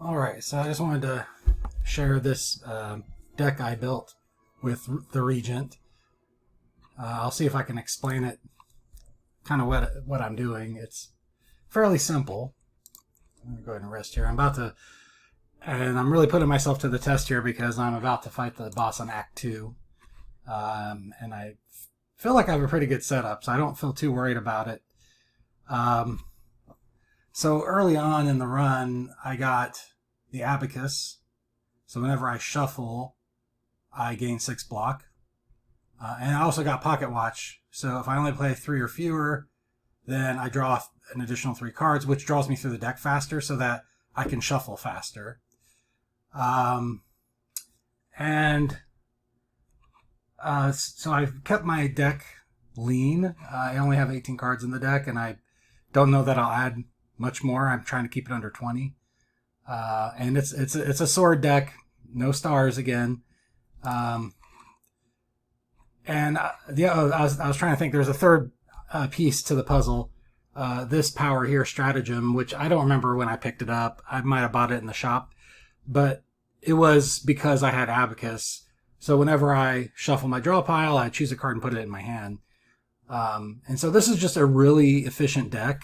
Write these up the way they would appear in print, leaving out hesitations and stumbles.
Alright, so I just wanted to share this deck I built with the Regent. I'll see if I can explain it, kind of what I'm doing. It's fairly simple. Let me go ahead and rest here. And I'm really putting myself to the test here because I'm about to fight the boss on Act 2. And I feel like I have a pretty good setup, so I don't feel too worried about it. So early on in the run, I got the Abacus. So whenever I shuffle, I gain 6 block. And I also got Pocketwatch. So if I only play 3 or fewer, then I draw an additional 3 cards, which draws me through the deck faster so that I can shuffle faster. So I've kept my deck lean. I only have 18 cards in the deck, and I don't know that I'll add much more. I'm trying to keep it under 20. And it's a sword deck, no stars again. I was trying to think. There's a third piece to the puzzle. This power here, Stratagem, which I don't remember when I picked it up. I might have bought it in the shop, but it was because I had Abacus. So whenever I shuffle my draw pile, I choose a card and put it in my hand. And so this is just a really efficient deck.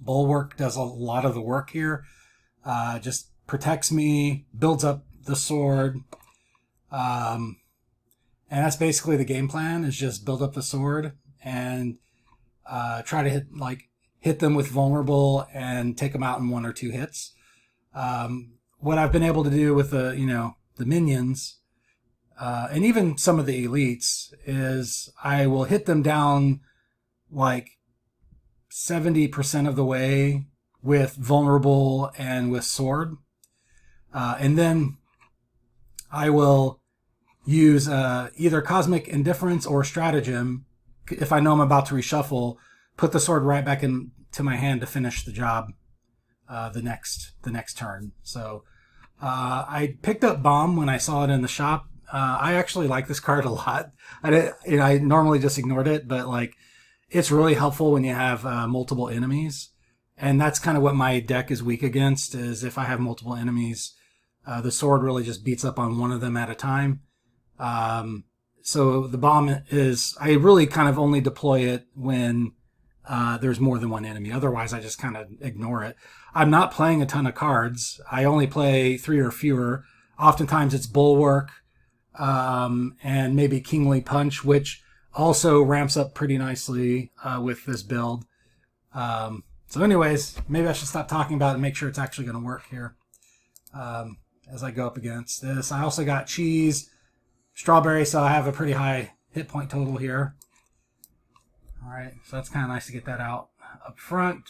Bulwark does a lot of the work here. Just protects me, builds up the sword. And that's basically the game plan, is just build up the sword and try to hit them with vulnerable and take them out in 1 or 2 hits. What I've been able to do with the minions, and even some of the elites, is I will hit them down like 70% of the way with vulnerable and with sword. And then I will use either Cosmic Indifference or Stratagem. If I know I'm about to reshuffle, put the sword right back into my hand to finish the job the next turn. So I picked up Bomb when I saw it in the shop. I actually like this card a lot. I normally just ignored it, but it's really helpful when you have multiple enemies. And that's kind of what my deck is weak against, is if I have multiple enemies, the sword really just beats up on one of them at a time. So the bomb I really kind of only deploy it when there's more than one enemy. Otherwise, I just kind of ignore it. I'm not playing a ton of cards. I only play 3 or fewer. Oftentimes it's Bulwark, and maybe Kingly Punch, which also ramps up pretty nicely with this build. So anyways, maybe I should stop talking about it and make sure it's actually going to work here as I go up against this. I also got Cheese, Strawberry, so I have a pretty high hit point total here. All right, so that's kind of nice to get that out up front.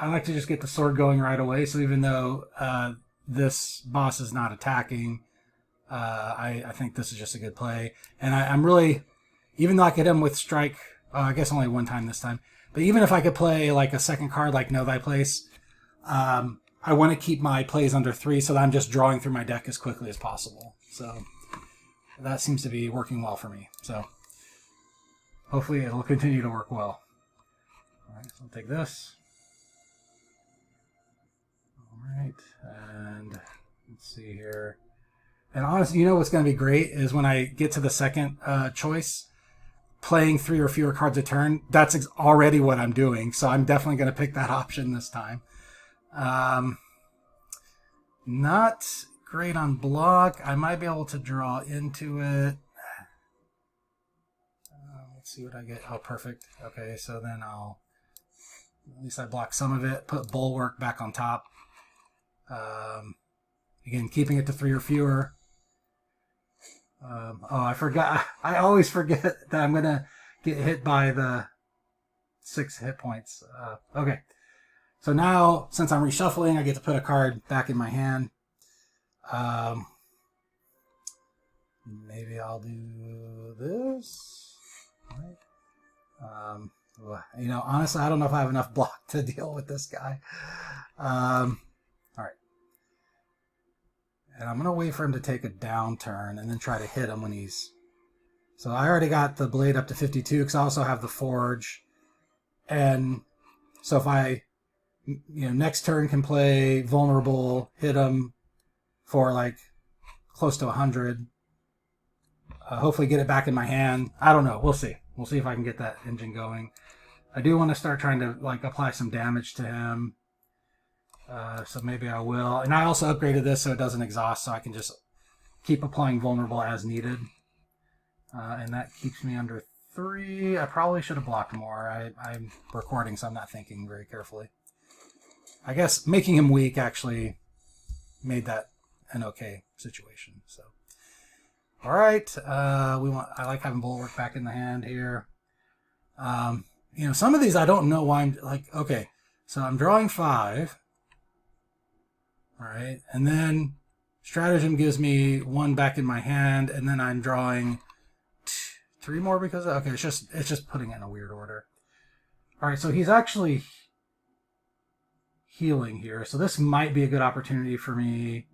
I like to just get the sword going right away, so even though this boss is not attacking, I think this is just a good play. And I'm really, even though I could hit him with Strike, I guess only one time this time, but even if I could play like a second card like Know Thy Place, I want to keep my plays under 3 so that I'm just drawing through my deck as quickly as possible. So that seems to be working well for me. So hopefully it'll continue to work well. All right, so I'll take this. All right, and let's see here. And honestly, what's going to be great is when I get to the second choice, playing 3 or fewer cards a turn. That's already what I'm doing, so I'm definitely going to pick that option this time. Not great on block. I might be able to draw into it. Let's see what I get. Oh, perfect. Okay, so then at least I block some of it, put Bulwark back on top. Again, keeping it to 3 or fewer. I forgot. I always forget that I'm going to get hit by the 6 hit points. Okay. So now, since I'm reshuffling, I get to put a card back in my hand. Maybe I'll do this. Right. Honestly, I don't know if I have enough block to deal with this guy. All right. And I'm going to wait for him to take a downturn and then try to hit him when he's... So I already got the blade up to 52 because I also have the forge. And so if I next turn can play vulnerable, hit him for like close to 100. Hopefully get it back in my hand. I don't know. We'll see. We'll see if I can get that engine going. I do want to start trying to like apply some damage to him. So maybe I will. And I also upgraded this so it doesn't exhaust, so I can just keep applying vulnerable as needed. And that keeps me under 3. I probably should have blocked more. I'm recording, so I'm not thinking very carefully. I guess making him weak actually made that an okay situation. So, all right. I like having bulwark back in the hand here. Some of these I don't know why I'm like. Okay, so I'm drawing 5. All right, and then Stratagem gives me 1 back in my hand, and then I'm drawing 3 more because okay, it's just putting it in a weird order. All right, so he's actually healing here, so this might be a good opportunity for me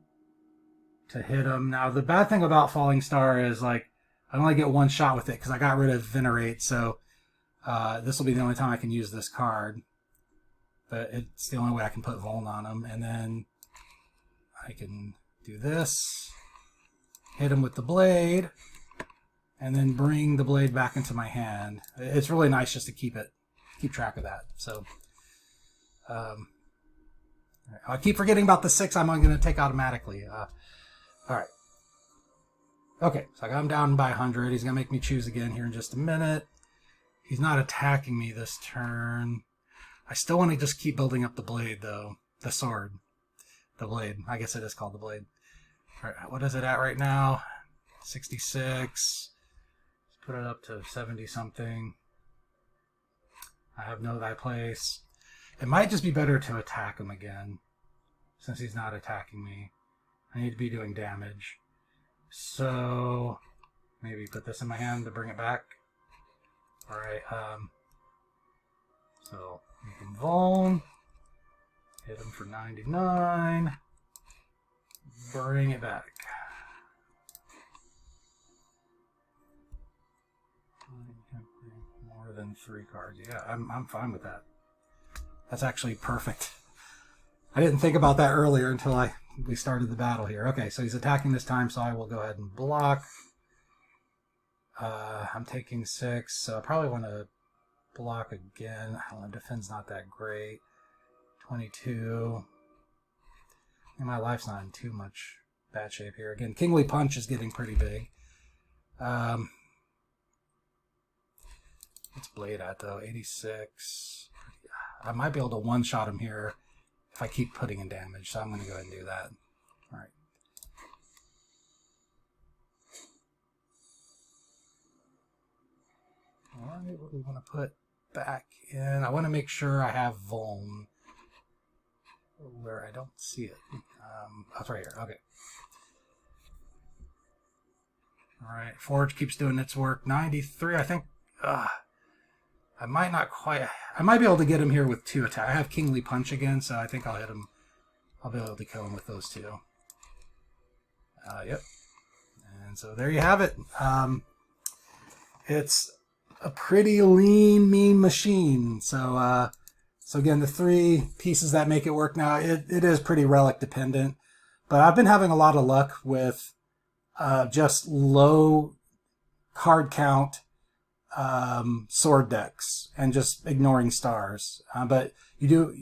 to hit him. Now the bad thing about Falling Star is like I only get 1 shot with it because I got rid of Venerate, so this will be the only time I can use this card. But it's the only way I can put Vuln on him, and then I can do this, hit him with the blade, and then bring the blade back into my hand. It's really nice just to keep track of that. So I keep forgetting about the 6 I'm going to take automatically. All right. Okay, so I got him down by 100. He's going to make me choose again here in just a minute. He's not attacking me this turn. I still want to just keep building up the blade, though. The sword. The blade. I guess it is called the blade. All right, what is it at right now? 66. Let's put it up to 70-something. I have no thy place. It might just be better to attack him again, since he's not attacking me. I need to be doing damage. So maybe put this in my hand to bring it back. All right. So make him Vuln. Hit him for 99. Bring it back. More than 3 cards. Yeah, I'm fine with that. That's actually perfect. I didn't think about that earlier until we started the battle here. Okay, so he's attacking this time, so I will go ahead and block. I'm taking 6, so I probably want to block again. I don't know, defense not that great. 22. And my life's not in too much bad shape here. Again, Kingly Punch is getting pretty big. What's Blade at, though? 86. I might be able to one-shot him here if I keep putting in damage, so I'm going to go ahead and do that. All right. All right, what do we want to put back in? I want to make sure I have Vuln where I don't see it. That's right here. Okay. All right. Forge keeps doing its work. 93, I think. I might not quite. I might be able to get him here with 2 attacks. I have Kingly Punch again, so I think I'll hit him. I'll be able to kill him with those 2. Yep. And so there you have it. It's a pretty lean, mean machine. So again, the 3 pieces that make it work now, it is pretty relic dependent. But I've been having a lot of luck with just low card count sword decks and just ignoring stars. But you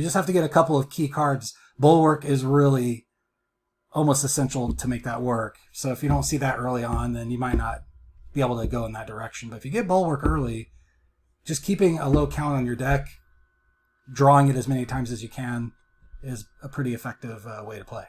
just have to get a couple of key cards. Bulwark is really almost essential to make that work. So if you don't see that early on, then you might not be able to go in that direction. But if you get Bulwark early, just keeping a low count on your deck, drawing it as many times as you can, is a pretty effective way to play.